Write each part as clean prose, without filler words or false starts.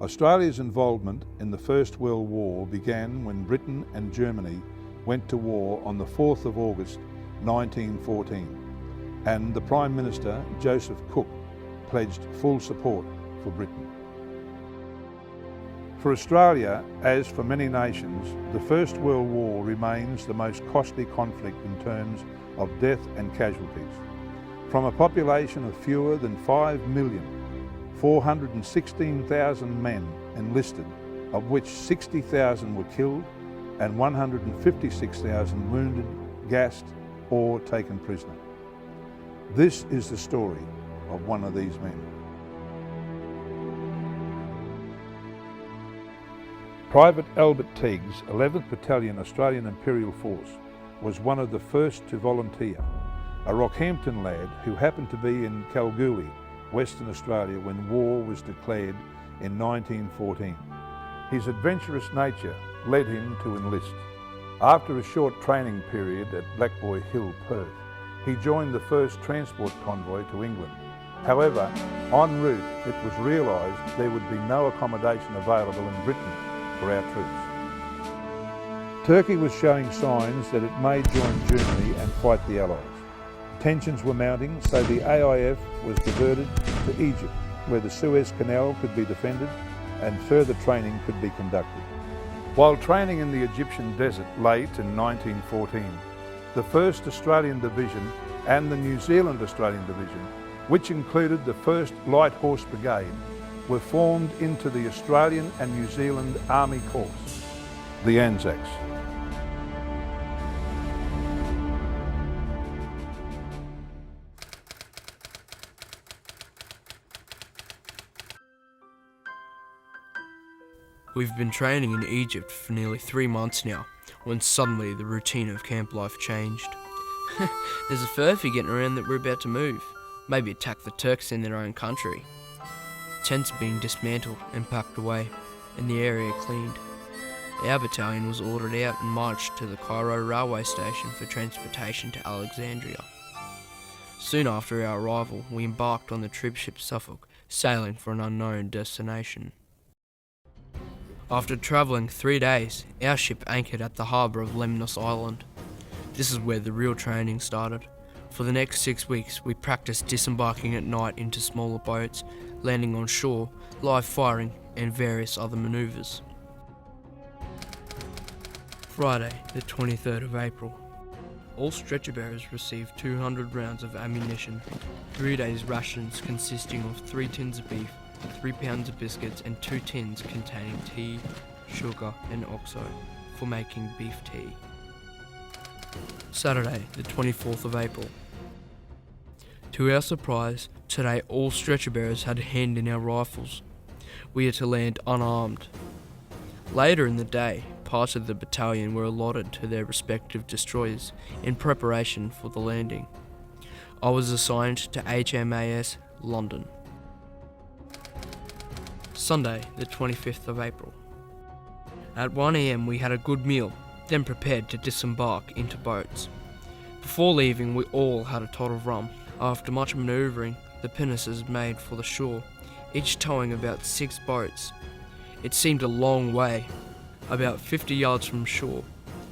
Australia's involvement in the First World War began when Britain and Germany went to war on the 4th of August 1914, and the Prime Minister, Joseph Cook, pledged full support for Britain. For Australia, as for many nations, the First World War remains the most costly conflict in terms of death and casualties. From a population of fewer than 5 million, 416,000 men enlisted, of which 60,000 were killed and 156,000 wounded, gassed or taken prisoner. This is the story of one of these men. Private Albert Teague's 11th Battalion Australian Imperial Force was one of the first to volunteer, a Rockhampton lad who happened to be in Kalgoorlie, Western Australia, when war was declared in 1914. His adventurous nature led him to enlist. After a short training period at Black Boy Hill, Perth, he joined the first transport convoy to England. However, en route it was realised there would be no accommodation available in Britain for our troops. Turkey was showing signs that it may join Germany and fight the Allies. Tensions were mounting, so the AIF was diverted to Egypt, where the Suez Canal could be defended and further training could be conducted. While training in the Egyptian desert late in 1914, the 1st Australian Division and the New Zealand Australian Division, which included the 1st Light Horse Brigade, were formed into the Australian and New Zealand Army Corps, the Anzacs. We've been training in Egypt for nearly 3 months now, when suddenly the routine of camp life changed. There's a furphy getting around that we're about to move, maybe attack the Turks in their own country. Tents are being dismantled and packed away, and the area cleaned. Our battalion was ordered out and marched to the Cairo railway station for transportation to Alexandria. Soon after our arrival, we embarked on the troop ship Suffolk, sailing for an unknown destination. After travelling 3 days, our ship anchored at the harbour of Lemnos Island. This is where the real training started. For the next 6 weeks, we practiced disembarking at night into smaller boats, landing on shore, live firing, and various other manoeuvres. Friday, the 23rd of April. All stretcher bearers received 200 rounds of ammunition, 3 days' rations consisting of 3 tins of beef, 3 pounds of biscuits and 2 tins containing tea, sugar and oxo for making beef tea. Saturday, the 24th of April. To our surprise, today all stretcher bearers had a hand in our rifles. We are to land unarmed. Later in the day, parts of the battalion were allotted to their respective destroyers in preparation for the landing. I was assigned to HMAS London. Sunday, the 25th of April. At 1 AM we had a good meal, then prepared to disembark into boats. Before leaving, we all had a tot of rum. After much manoeuvring, the pinnaces made for the shore, each towing about 6 boats. It seemed a long way. About 50 yards from shore,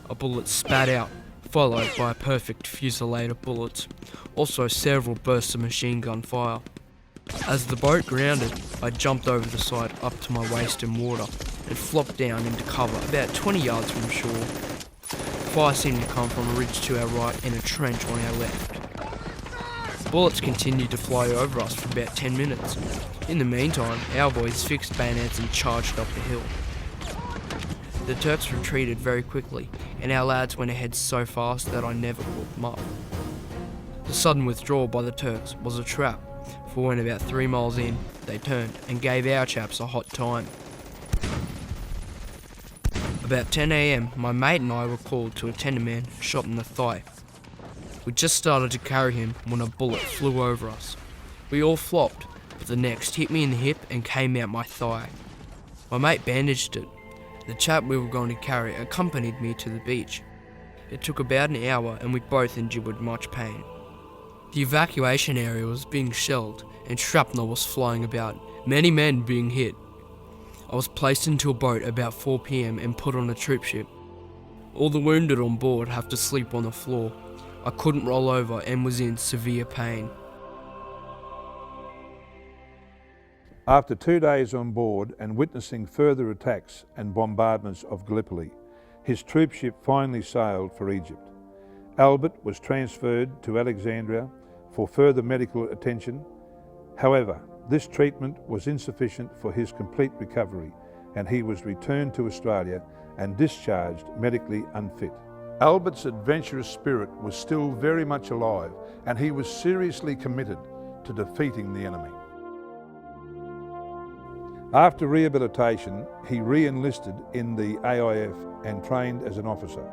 a bullet spat out, followed by a perfect fusillade of bullets, also several bursts of machine gun fire. As the boat grounded, I jumped over the side up to my waist in water and flopped down into cover about 20 yards from shore. Fire seemed to come from a ridge to our right and a trench on our left. Bullets continued to fly over us for about 10 minutes. In the meantime, our boys fixed bayonets and charged up the hill. The Turks retreated very quickly, and our lads went ahead so fast that I never caught them up. The sudden withdrawal by the Turks was a trap, for when about 3 miles in, they turned and gave our chaps a hot time. About 10 AM, my mate and I were called to attend a man shot in the thigh. We just started to carry him when a bullet flew over us. We all flopped, but the next hit me in the hip and came out my thigh. My mate bandaged it. The chap we were going to carry accompanied me to the beach. It took about an hour and we both endured much pain. The evacuation area was being shelled and shrapnel was flying about, many men being hit. I was placed into a boat about 4 p.m. and put on a troop ship. All the wounded on board have to sleep on the floor. I couldn't roll over and was in severe pain. After 2 days on board and witnessing further attacks and bombardments of Gallipoli, his troop ship finally sailed for Egypt. Albert was transferred to Alexandria for further medical attention. However, this treatment was insufficient for his complete recovery, and he was returned to Australia and discharged medically unfit. Albert's adventurous spirit was still very much alive, and he was seriously committed to defeating the enemy. After rehabilitation, he re-enlisted in the AIF and trained as an officer.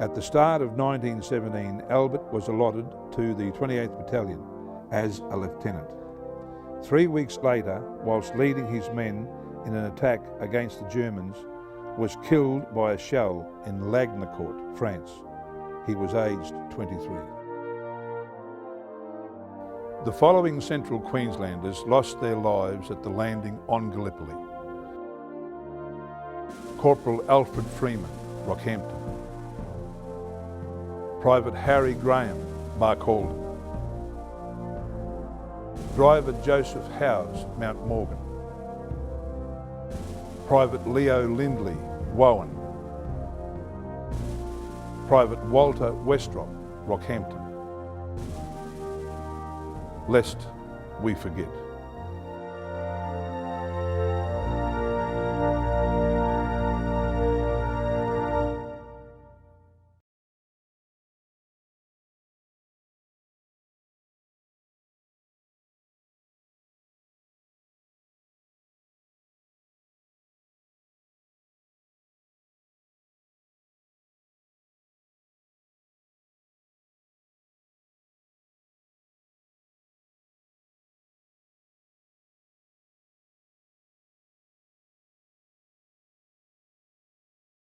At the start of 1917, Albert was allotted to the 28th Battalion as a lieutenant. 3 weeks later, whilst leading his men in an attack against the Germans, was killed by a shell in Lagnacourt, France. He was aged 23. The following Central Queenslanders lost their lives at the landing on Gallipoli: Corporal Alfred Freeman, Rockhampton; Private Harry Graham, Barcaldine; Driver Joseph Howes, Mount Morgan; Private Leo Lindley, Wowan; Private Walter Westrop, Rockhampton. Lest we forget.